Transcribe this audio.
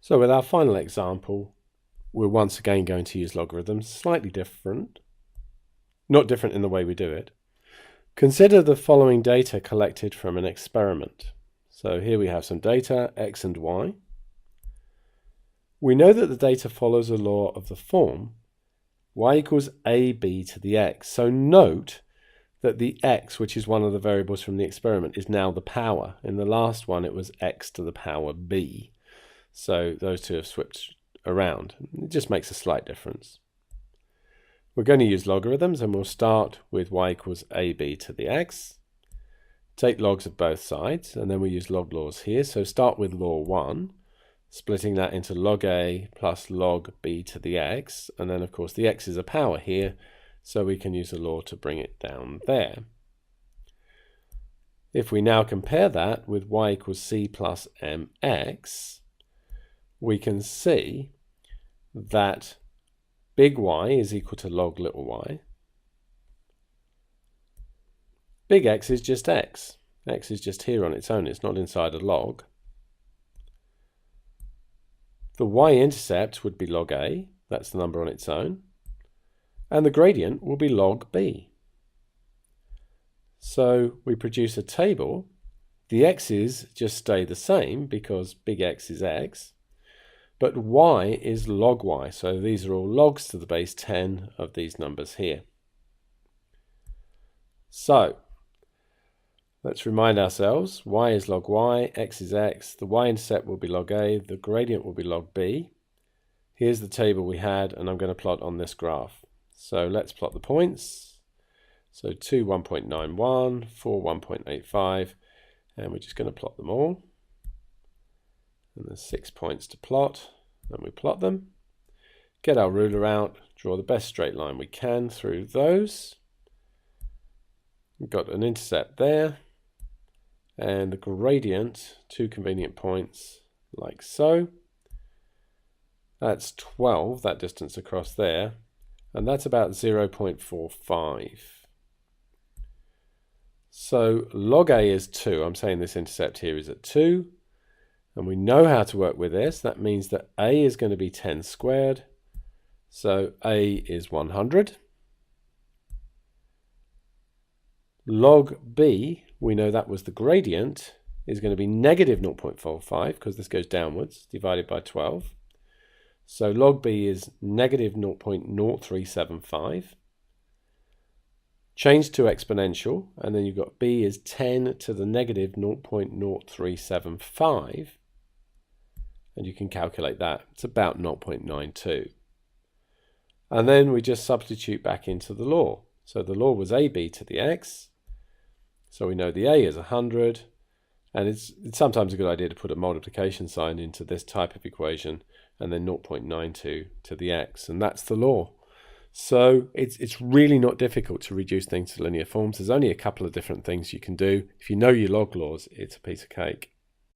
So with our final example, we're once again going to use logarithms, slightly different, not different in the way we do it. Consider the following data collected from an experiment. So here we have some data, x and y. We know that the data follows a law of the form y equals ab to the x. So note that the x, which is one of the variables from the experiment, is now the power. In the last one it was x to the power b. So those two have switched around. It just makes a slight difference. We're going to use logarithms, and we'll start with y equals ab to the x. Take logs of both sides, and then we use log laws here. So start with law 1, splitting that into log a plus log b to the x. And then, of course, the x is a power here, so we can use a law to bring it down there. If we now compare that with y equals c plus mx, we can see that big Y is equal to log little y. Big X is just X. X is just here on its own. It's not inside a log. The y-intercept would be log A. That's the number on its own. And the gradient will be log B. So we produce a table. The x's just stay the same because big X is X. But y is log y, so these are all logs to the base 10 of these numbers here. So let's remind ourselves, y is log y, x is x, the y-intercept will be log a, the gradient will be log b. Here's the table we had, and I'm going to plot on this graph. So let's plot the points. So 2, 1.91, 4, 1.85, and we're just going to plot them all. And there's 6 points to plot, and we plot them. Get our ruler out, draw the best straight line we can through those. We've got an intercept there, and the gradient, 2 convenient points, like so. That's 12, that distance across there, and that's about 0.45. So log A is 2. I'm saying this intercept here is at 2. And we know how to work with this. That means that A is going to be 10 squared. So A is 100. Log B, we know that was the gradient, is going to be negative 0.45 because this goes downwards, divided by 12. So log B is negative 0.0375. Change to exponential, and then you've got B is 10 to the negative 0.0375. And you can calculate that. It's about 0.92. And then we just substitute back into the law. So the law was AB to the x. So we know the A is 100. And it's sometimes a good idea to put a multiplication sign into this type of equation, and then 0.92 to the x. And that's the law. So it's really not difficult to reduce things to linear forms. There's only a couple of different things you can do. If you know your log laws, it's a piece of cake.